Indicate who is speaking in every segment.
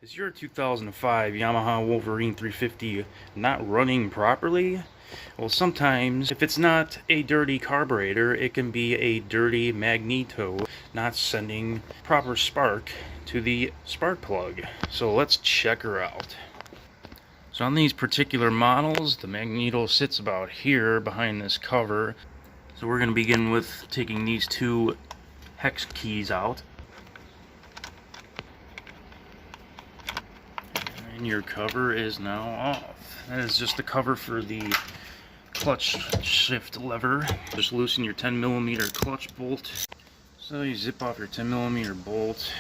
Speaker 1: Is your 2005 Yamaha Wolverine 350 not running properly? Well, sometimes if it's not a dirty carburetor, it can be a dirty Magneto not sending proper spark to the spark plug. So let's check her out. So on these particular models, the Magneto sits about here behind this cover. So we're going to begin with taking these two hex keys out. And your cover is now off. That is just the cover for the clutch shift lever. Just loosen your 10mm clutch bolt. So you zip off your 10mm bolt,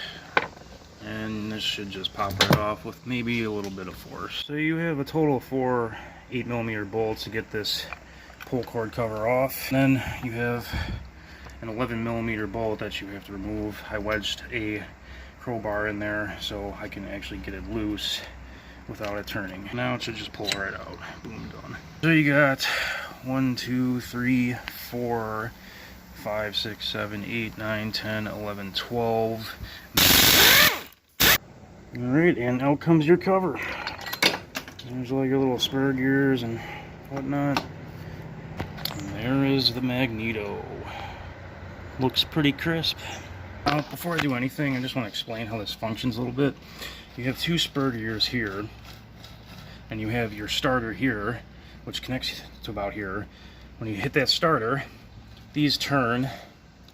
Speaker 1: and this should just pop right off with maybe a little bit of force. So you have a total of 4 8mm bolts to get this pull cord cover off. And then you have an 11mm bolt that you have to remove. I wedged a crowbar in there so I can actually get it loose without it turning. Now it should just pull right out. Boom, done. So you got 1, 2, 3, 4, 5, 6, 7, 8, 9, 10, 11, 12. Alright, and out comes your cover. There's like a little spur gears and whatnot. And there is the Magneto. Looks pretty crisp. Now, before I do anything, I just want to explain how this functions a little bit. You have 2 spur gears here, and you have your starter here, which connects to about here. When you hit that starter, these turn,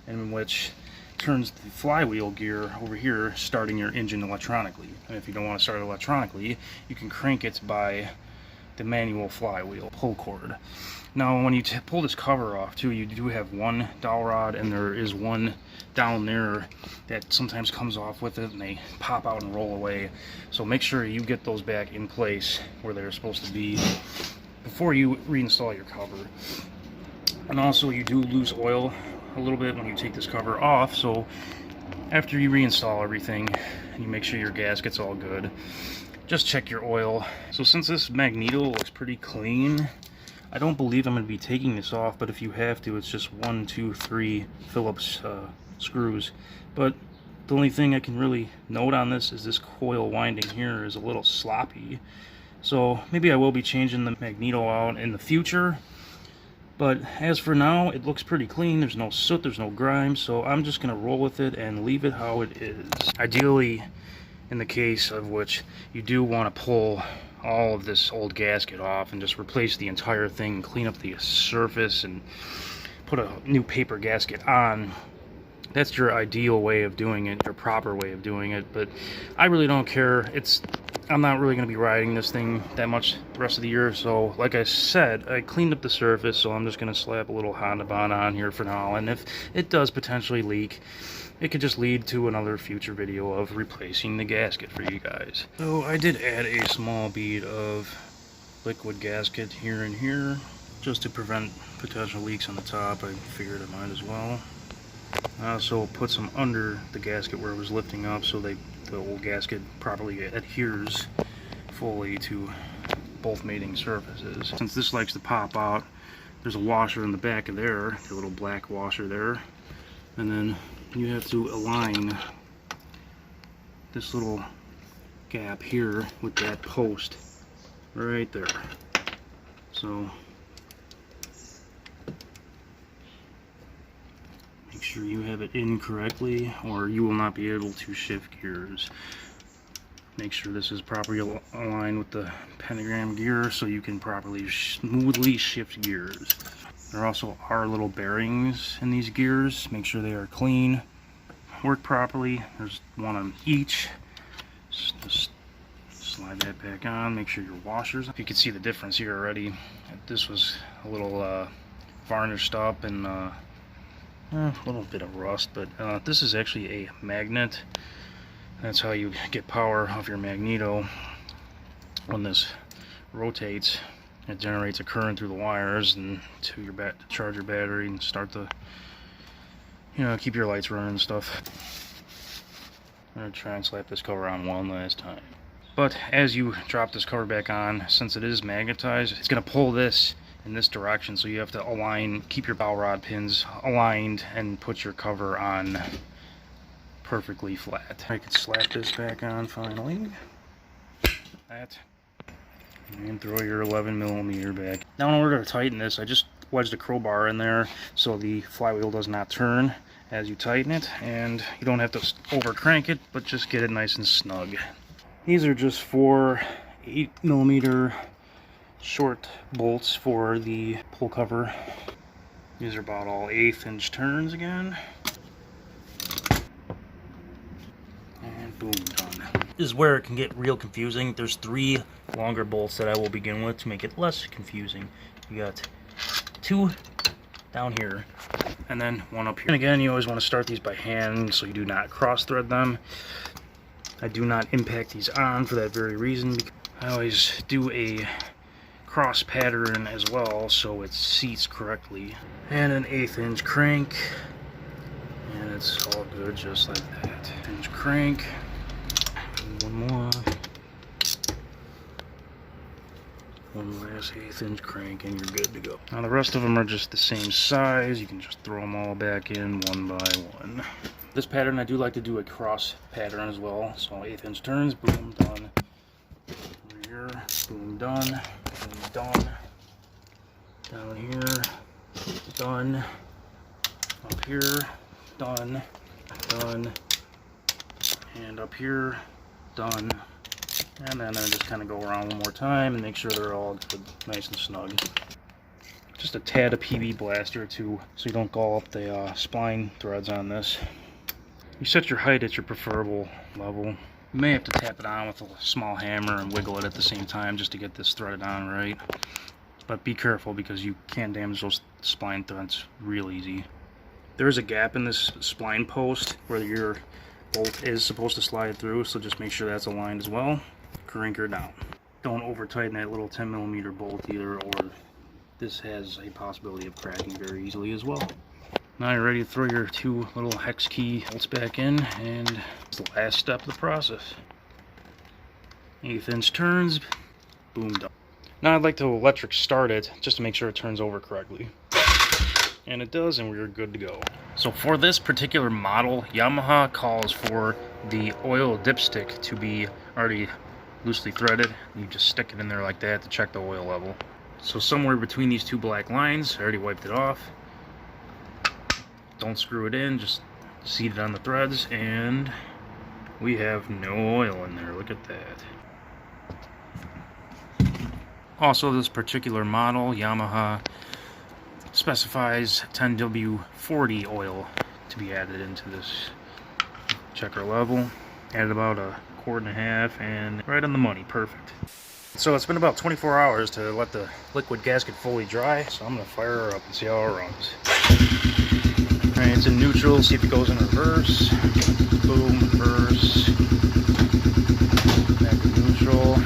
Speaker 1: and which turns the flywheel gear over here, starting your engine electronically. And if you don't want to start it electronically, you can crank it by the manual flywheel pull cord. Now when you pull this cover off too, you do have one dowel rod, and there is one down there that sometimes comes off with it, and they pop out and roll away. So make sure you get those back in place where they're supposed to be before you reinstall your cover. And also you do lose oil a little bit when you take this cover off, so after you reinstall everything, you make sure your gasket's all good. Just check your oil. So since this Magneto looks pretty clean, I don't believe I'm going to be taking this off, but if you have to, it's just 1, 2, 3 Phillips screws. But the only thing I can really note on this is this coil winding here is a little sloppy. So maybe I will be changing the Magneto out in the future. But as for now, it looks pretty clean. There's no soot, there's no grime, so I'm just going to roll with it and leave it how it is. Ideally, in the case of which you do want to pull all of this old gasket off and just replace the entire thing, clean up the surface and put a new paper gasket on. That's your ideal way of doing it, your proper way of doing it, but I really don't care. I'm not really going to be riding this thing that much the rest of the year, so like I said, I cleaned up the surface, so I'm just going to slap a little Honda Bond on here for now, and if it does potentially leak, it could just lead to another future video of replacing the gasket for you guys. So I did add a small bead of liquid gasket here and here, just to prevent potential leaks on the top. I figured I might as well. I also put some under the gasket where it was lifting up, so the old gasket properly adheres fully to both mating surfaces. Since this likes to pop out, there's a washer in the back of there, the little black washer there, and then you have to align this little gap here with that post right there. So make sure you have it in correctly, or you will not be able to shift gears. Make sure this is properly aligned with the pentagram gear so you can properly smoothly shift gears. There also are little bearings in these gears. Make sure they are clean, work properly. There's one on each. Just slide that back on. Make sure your washers. You can see the difference here already. This was a little varnished up and a little bit of rust, but this is actually a magnet. That's how you get power off your Magneto. When this rotates, it generates a current through the wires and to your charge your battery and start the, keep your lights running and stuff. I'm gonna try and slap this cover on one last time. But as you drop this cover back on, since it is magnetized, it's gonna pull this in this direction, so you have to align, keep your dowel rod pins aligned, and put your cover on perfectly flat. I could slap this back on finally. that. And throw your 11mm back. Now in order to tighten this, I just wedged a crowbar in there so the flywheel does not turn as you tighten it, and you don't have to over crank it, but just get it nice and snug. These are just 4 8mm short bolts for the pull cover. These are about all 1/8 inch turns again. And boom, done. This is where it can get real confusing. There's 3 longer bolts that I will begin with to make it less confusing. You got 2 down here, and then 1 up here. And again, you always want to start these by hand so you do not cross thread them. I do not impact these on for that very reason. I always do a cross pattern as well so it seats correctly. And an 1/8 inch crank, and it's all good just like that. 1/8 inch crank, and 1 more. 1 last 1/8 inch crank, and you're good to go. Now the rest of them are just the same size. You can just throw them all back in one by one. This pattern, I do like to do a cross pattern as well. So 1/8 inch turns, boom, done. Over here, boom, done. Boom, done. Down here, done. Up here, done. Done. And up here, done. And then I just kind of go around one more time and make sure they're all good, nice and snug. Just a tad of PB blaster too, so you don't gall up the spline threads on this. You set your height at your preferable level. You may have to tap it on with a small hammer and wiggle it at the same time just to get this threaded on right. But be careful because you can damage those spline threads real easy. There is a gap in this spline post where your bolt is supposed to slide through, so just make sure that's aligned as well. Crank her down. Don't over tighten that little 10mm bolt either, or this has a possibility of cracking very easily as well. Now you're ready to throw your 2 little hex key bolts back in, and it's the last step of the process. 1/8 inch turns, boom, done. Now I'd like to electric start it just to make sure it turns over correctly. And it does, and we're good to go. So for this particular model, Yamaha calls for the oil dipstick to be already loosely threaded. You just stick it in there like that to check the oil level. So somewhere between these 2 black lines, I already wiped it off. Don't screw it in, just seat it on the threads, and we have no oil in there. Look at that. Also, this particular model, Yamaha, specifies 10W40 oil to be added into this checker level. Added about 1.5 quarts, and right on the money, perfect. So it's been about 24 hours to let the liquid gasket fully dry, so I'm going to fire her up and see how it runs. Alright, it's in neutral, see if it goes in reverse. Boom, reverse. Back to neutral.